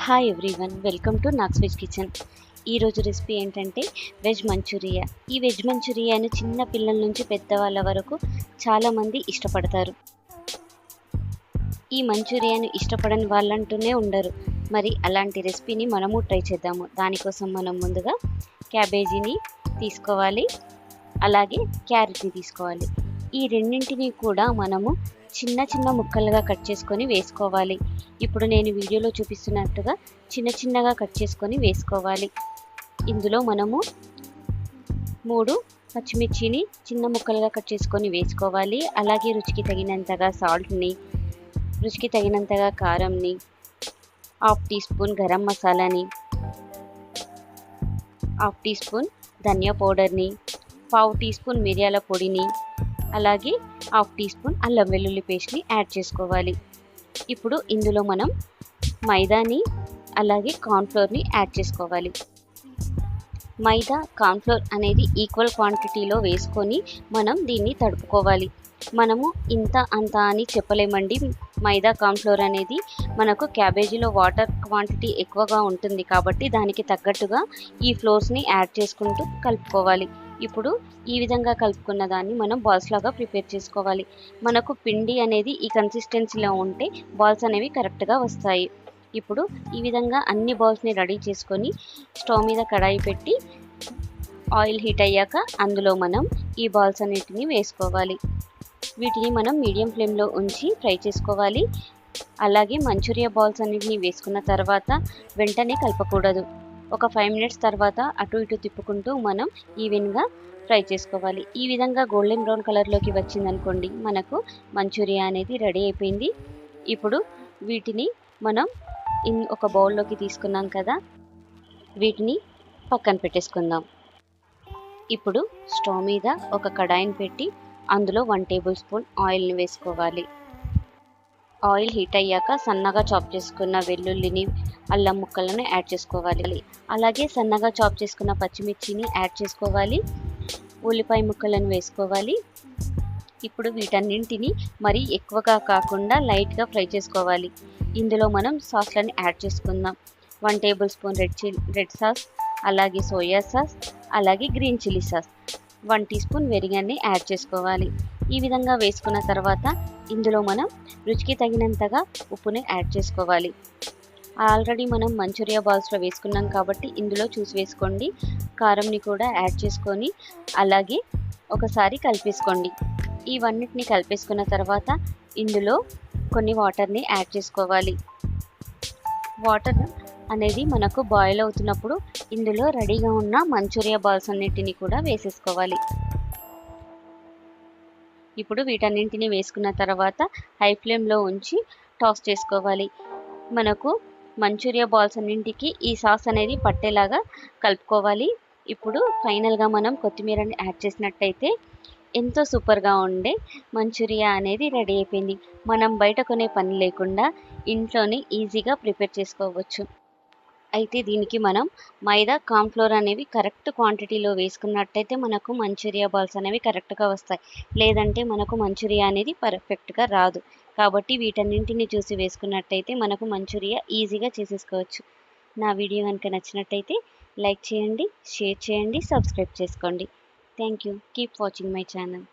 Hi everyone, welcome to నాక్స్ veg kitchen. ఈరోజు recipe ఏంటంటే వెజ్ మంచూరియా. ఈ వెజ్ మంచూరియాను చిన్న పిల్లల నుంచి పెద్దవాళ్ళ వరకు చాలామంది ఇష్టపడతారు. ఈ మంచూరియాను ఇష్టపడని వాళ్ళంటూనే ఉండరు. మరి అలాంటి రెసిపీని మనము ట్రై చేద్దాము. దానికోసం మనం ముందుగా క్యాబేజీని తీసుకోవాలి, అలాగే క్యారెట్ని తీసుకోవాలి. ఈ రెండింటిని కూడా మనము చిన్న చిన్న ముక్కలుగా కట్ చేసుకొని వేసుకోవాలి. ఇప్పుడు నేను వీడియోలో చూపిస్తున్నట్టుగా చిన్న చిన్నగా కట్ చేసుకొని వేసుకోవాలి. ఇందులో మనము 3 పచ్చిమిర్చిని చిన్న ముక్కలుగా కట్ చేసుకొని వేసుకోవాలి. అలాగే రుచికి తగినంతగా సాల్ట్ని, రుచికి తగినంతగా కారంని, 1/2 టీ స్పూన్ గరం మసాలాని, 1/2 టీ స్పూన్ ధనియా పౌడర్ని, 1/4 టీ స్పూన్ మిరియాల పొడిని, అలాగే 1/2 టీ స్పూన్ అల్లం వెల్లుల్లి పేస్ట్ని యాడ్ చేసుకోవాలి. ఇప్పుడు ఇందులో మనం మైదాని అలాగే కార్న్ఫ్లోర్ని యాడ్ చేసుకోవాలి. మైదా కార్న్ఫ్లోర్ అనేది ఈక్వల్ క్వాంటిటీలో వేసుకొని మనం దీన్ని తడుపుకోవాలి. మనము ఇంత అంత అని చెప్పలేమండి. మైదా కార్న్ఫ్లోర్ అనేది మనకు క్యాబేజీలో వాటర్ క్వాంటిటీ ఎక్కువగా ఉంటుంది కాబట్టి దానికి తగ్గట్టుగా ఈ ఫ్లోర్స్ని యాడ్ చేసుకుంటూ కలుపుకోవాలి. ఇప్పుడు ఈ విధంగా కలుపుకున్న దాన్ని మనం బాల్స్ లాగా ప్రిపేర్ చేసుకోవాలి. మనకు పిండి అనేది ఈ కన్సిస్టెన్సీలో ఉంటే బాల్స్ అనేవి కరెక్ట్గా వస్తాయి. ఇప్పుడు ఈ విధంగా అన్ని బాల్స్ని రెడీ చేసుకొని స్టవ్ మీద కడాయి పెట్టి ఆయిల్ హీట్ అయ్యాక అందులో మనం ఈ బాల్స్ అన్నిటిని వేసుకోవాలి. వీటిని మనం మీడియం ఫ్లేమ్లో ఉంచి ఫ్రై చేసుకోవాలి. అలాగే మంచూరియా బాల్స్ అన్నిటిని వేసుకున్న తర్వాత వెంటనే కలపకూడదు. ఒక 5 మినిట్స్ తర్వాత అటు ఇటు తిప్పుకుంటూ మనం ఈవెన్గా ఫ్రై చేసుకోవాలి. ఈ విధంగా గోల్డెన్ బ్రౌన్ కలర్లోకి వచ్చిందనుకోండి, మనకు మంచూరియా అనేది రెడీ అయిపోయింది. ఇప్పుడు వీటిని మనం ఒక బౌల్లోకి తీసుకున్నాం కదా, వీటిని పక్కన పెట్టేసుకుందాం. ఇప్పుడు స్టవ్ మీద ఒక కడాయిని పెట్టి అందులో 1 టేబుల్ స్పూన్ ఆయిల్ని వేసుకోవాలి. ఆయిల్ హీట్ అయ్యాక సన్నగా చాప్ చేసుకున్న వెల్లుల్లిని, అల్లం ముక్కలను యాడ్ చేసుకోవాలి. అలాగే సన్నగా చాప్ చేసుకున్న పచ్చిమిర్చిని యాడ్ చేసుకోవాలి. ఉల్లిపాయ ముక్కలను వేసుకోవాలి. ఇప్పుడు వీటన్నింటిని మరీ ఎక్కువగా కాకుండా లైట్గా ఫ్రై చేసుకోవాలి. ఇందులో మనం సాస్లను యాడ్ చేసుకుందాం. 1 టేబుల్ స్పూన్ రెడ్ సాస్, అలాగే సోయా సాస్, అలాగే green chilli sauce, 1 teaspoon వెనిగర్ని యాడ్ చేసుకోవాలి. ఈ విధంగా వేసుకున్న తర్వాత ఇందులో మనం రుచికి తగినంతగా ఉప్పుని యాడ్ చేసుకోవాలి. ఆల్రెడీ మనం మంచూరియా బాల్స్లో వేసుకున్నాం కాబట్టి ఇందులో చూసి వేసుకోండి. కారంని కూడా యాడ్ చేసుకొని అలాగే ఒకసారి కలిపేసుకోండి. ఇవన్నిటిని కలిపేసుకున్న తర్వాత ఇందులో కొన్ని వాటర్ని యాడ్ చేసుకోవాలి. వాటర్ అనేది మనకు బాయిల్ అవుతున్నప్పుడు ఇందులో రెడీగా ఉన్న మంచూరియా బాల్స్ అన్నిటిని కూడా వేసేసుకోవాలి. ఇప్పుడు వీటన్నింటిని వేసుకున్న తర్వాత హై ఫ్లేమ్లో ఉంచి టాస్ చేసుకోవాలి. మనకు మంచూరియా బాల్స్ అన్నింటికి ఈ సాస్ అనేది పట్టేలాగా కలుపుకోవాలి. ఇప్పుడు ఫైనల్గా మనం కొత్తిమీరని యాడ్ చేసినట్టయితే ఎంతో సూపర్గా ఉండే మంచూరియా అనేది రెడీ అయిపోయింది. మనం బయట కొనే పని లేకుండా ఇంట్లోనే ఈజీగా ప్రిపేర్ చేసుకోవచ్చు. అయితే దీనికి మనం మైదా కార్న్ఫ్లోర్ అనేవి కరెక్ట్ క్వాంటిటీలో వేసుకున్నట్టయితే మనకు మంచూరియా బాల్స్ అనేవి కరెక్ట్గా వస్తాయి. లేదంటే మనకు మంచూరియా అనేది పర్ఫెక్ట్గా రాదు. కాబట్టి వీటన్నింటిని చూసి వేసుకున్నట్టయితే మనకు మంచూరియా ఈజీగా చేసేసుకోవచ్చు. నా వీడియో కనుక నచ్చినట్టయితే లైక్ చేయండి, షేర్ చేయండి, సబ్స్క్రైబ్ చేసుకోండి. Thank you. Keep watching my channel.